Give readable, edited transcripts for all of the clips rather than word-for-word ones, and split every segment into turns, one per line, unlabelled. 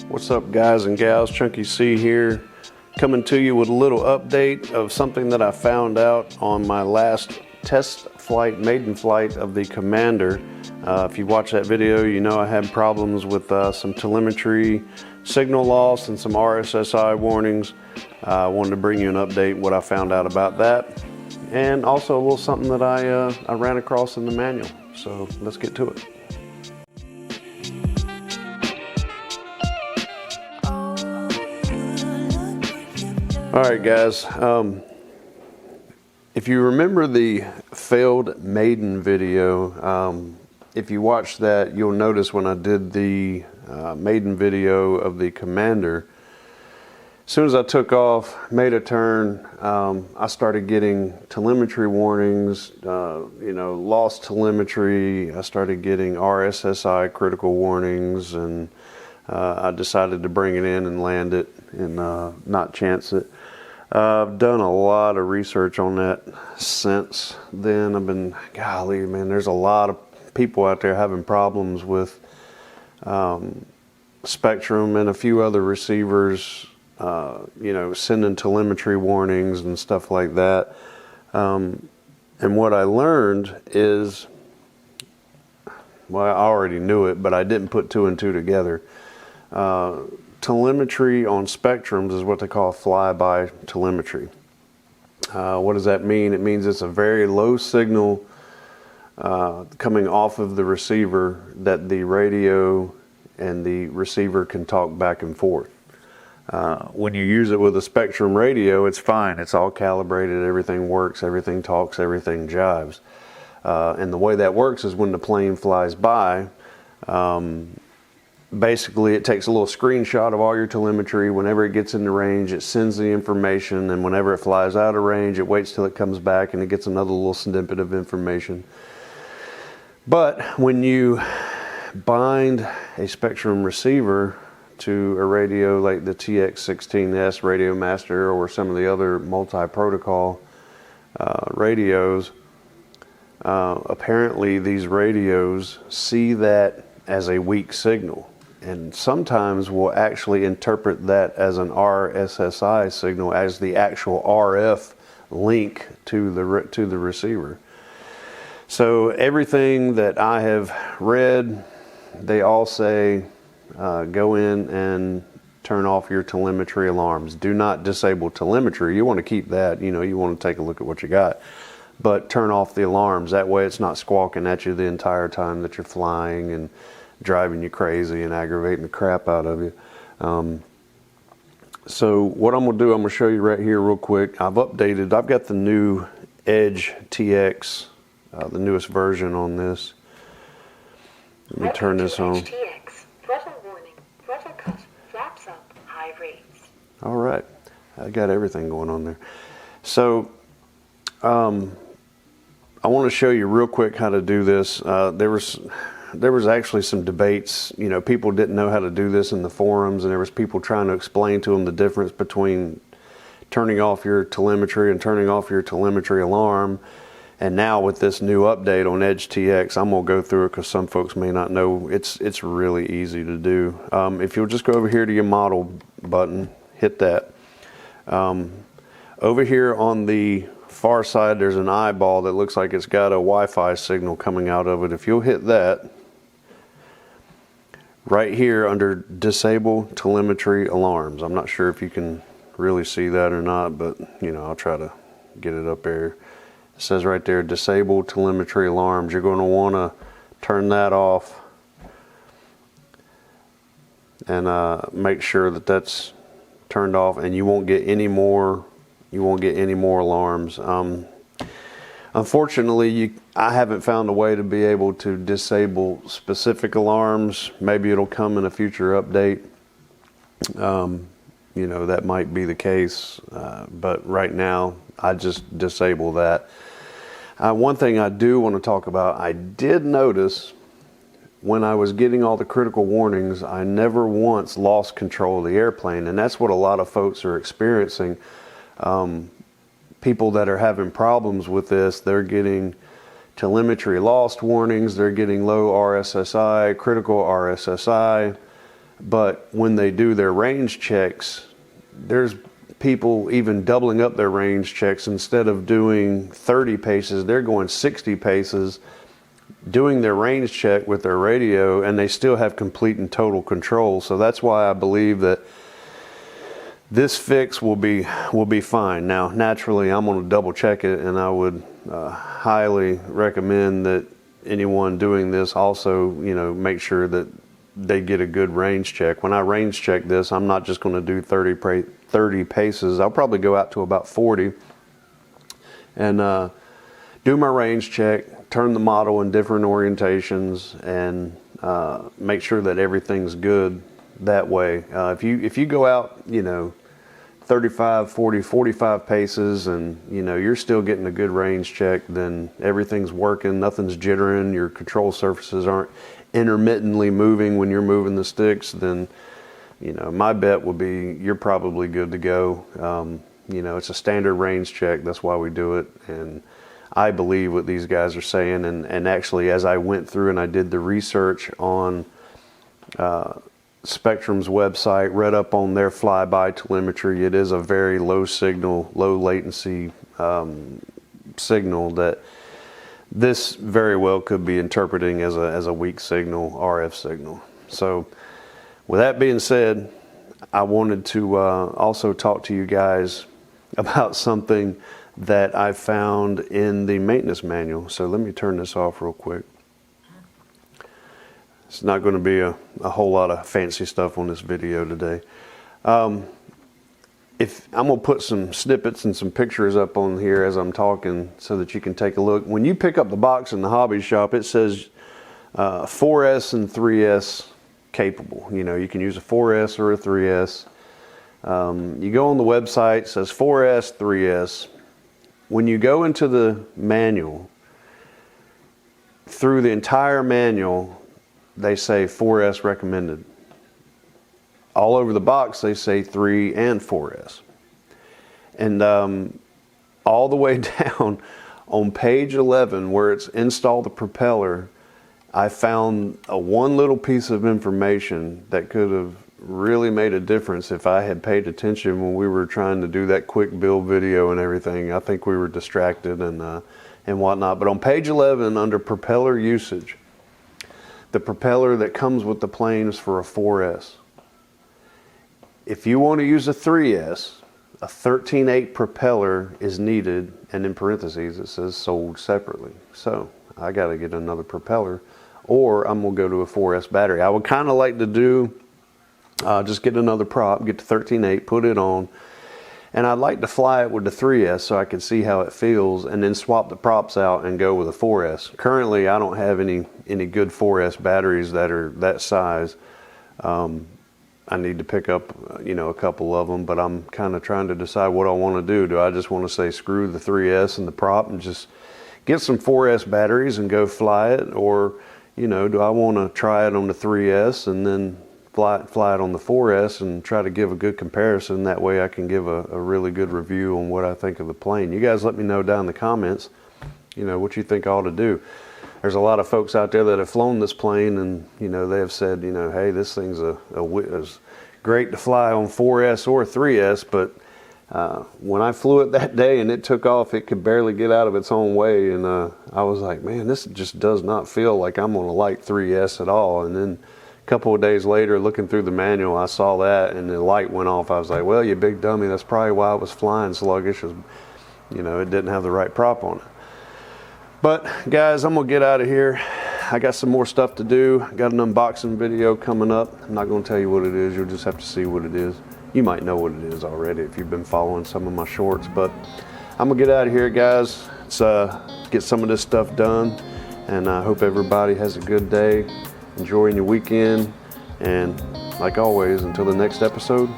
What's up, guys and gals? Chunky C here, coming to you with a little update of something that I found out on my last test flight, maiden flight of the Commander. If you watch that video, you know I had problems with some telemetry signal loss and some RSSI warnings. I wanted to bring you an update what I found out about that, and also a little something that I ran across in the manual. So let's get to it. Alright guys, if you remember the failed Maiden video, if you watch that, you'll notice when I did the Maiden video of the Commander, as soon as I took off, made a turn, I started getting telemetry warnings, lost telemetry. I started getting RSSI critical warnings, and I decided to bring it in and land it and not chance it. I've done a lot of research on that since then. I've been, golly, man, there's a lot of people out there having problems with Spectrum and a few other receivers, sending telemetry warnings and stuff like that. And what I learned is, well, I already knew it, but I didn't put two and two together. Telemetry on Spectrums is what they call flyby telemetry. What does that mean? It means it's a very low signal coming off of the receiver that the radio and the receiver can talk back and forth. When you use it with a Spectrum radio, it's fine. It's all calibrated, everything works, everything talks, everything jives. And the way that works is when the plane flies by, basically it takes a little screenshot of all your telemetry. Whenever it gets into range, it sends the information, and whenever it flies out of range, it waits till it comes back and it gets another little snippet of information. But when you bind a Spectrum receiver to a radio like the TX16S Radiomaster or some of the other multi-protocol radios, apparently these radios see that as a weak signal, and sometimes will actually interpret that as an RSSI signal, as the actual RF link to the receiver. So everything that I have read, they all say go in and turn off your telemetry alarms. Do not disable telemetry. You want to keep that, you want to take a look at what you got, but turn off the alarms. That way it's not squawking at you the entire time that you're flying and driving you crazy and aggravating the crap out of you. So what I'm going to do, I'm going to show you right here real quick. I've got the new Edge TX, the newest version on this. Let me turn this on.
Throttle warning, throttle cut, flaps up, high rates.
All right, I got everything going on there. So I want to show you real quick how to do this. There was actually some debates. People didn't know how to do this in the forums, and there was people trying to explain to them the difference between turning off your telemetry and turning off your telemetry alarm. And now with this new update on Edge TX, I'm gonna go through it because some folks may not know. It's really easy to do. If you'll just go over here to your model button, hit that. Over here on the far side, there's an eyeball that looks like it's got a Wi-Fi signal coming out of it. If you'll hit that, right here under Disable Telemetry Alarms. I'm not sure if you can really see that or not, but I'll try to get it up there. It says right there, Disable Telemetry Alarms. You're going to want to turn that off and make sure that that's turned off, and you won't get any more alarms. Unfortunately, I haven't found a way to be able to disable specific alarms. Maybe it'll come in a future update. That might be the case, but right now I just disable that. One thing I do want to talk about, I did notice when I was getting all the critical warnings, I never once lost control of the airplane, and that's what a lot of folks are experiencing. People that are having problems with this, they're getting telemetry lost warnings, they're getting low RSSI, critical RSSI, But when they do their range checks, there's people even doubling up their range checks. Instead of doing 30 paces, they're going 60 paces, doing their range check with their radio, and they still have complete and total control. So that's why I believe that this fix will be fine. Now, naturally, I'm going to double check it, and I would highly recommend that anyone doing this also, make sure that they get a good range check. When I range check this, I'm not just going to do 30 paces. I'll probably go out to about 40 and do my range check, turn the model in different orientations, and make sure that everything's good that way. If you go out, 35, 40, 45 paces and you're still getting a good range check, then everything's working, nothing's jittering, your control surfaces aren't intermittently moving when you're moving the sticks, then my bet would be you're probably good to go. It's a standard range check, that's why we do it, and I believe what these guys are saying. And actually, as I went through and I did the research on Spectrum's website, read up on their flyby telemetry, it is a very low signal, low latency signal that this very well could be interpreting as a weak signal, RF signal. So with that being said, I wanted to also talk to you guys about something that I found in the maintenance manual. So let me turn this off real quick. It's not going to be a whole lot of fancy stuff on this video today. If I'm going to put some snippets and some pictures up on here as I'm talking so that you can take a look. When you pick up the box in the hobby shop, it says 4S and 3S capable. You can use a 4S or a 3S. You go on the website, it says 4S, 3S. When you go into the manual, through the entire manual, they say 4S recommended. All over the box, they say 3 and 4S. And all the way down on page 11, where it's install the propeller, I found one little piece of information that could have really made a difference if I had paid attention when we were trying to do that quick build video and everything. I think we were distracted and whatnot. But on page 11, under propeller usage, the propeller that comes with the plane is for a 4S. If you want to use a 3S, a 13/8 propeller is needed, and in parentheses it says sold separately. So I got to get another propeller, or I'm going to go to a 4S battery. I would kind of like to do just get another prop, get the 13/8, put it on, and I'd like to fly it with the 3S so I can see how it feels, and then swap the props out and go with a 4S. Currently, I don't have any good 4S batteries that are that size. I need to pick up, a couple of them, but I'm kind of trying to decide what I want to do. Do I just want to say screw the 3S and the prop and just get some 4S batteries and go fly it, or do I want to try it on the 3S and then fly it on the 4S and try to give a good comparison? That way I can give a really good review on what I think of the plane. You guys let me know down in the comments, what you think I ought to do. There's a lot of folks out there that have flown this plane, and they have said, hey, this thing's is great to fly on 4S or 3S, but when I flew it that day and it took off, it could barely get out of its own way, and I was like, man, this just does not feel like I'm going to like 3S at all. And then a couple of days later, looking through the manual, I saw that and the light went off. I was like, well, you big dummy, that's probably why I was flying sluggish. It didn't have the right prop on it. But guys, I'm gonna get out of here. I got some more stuff to do. Got an unboxing video coming up. I'm not gonna tell you what it is. You'll just have to see what it is. You might know what it is already if you've been following some of my shorts, but I'm gonna get out of here, guys. Let's get some of this stuff done, and I hope everybody has a good day, enjoying your weekend, and like always, until the next episode,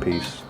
peace.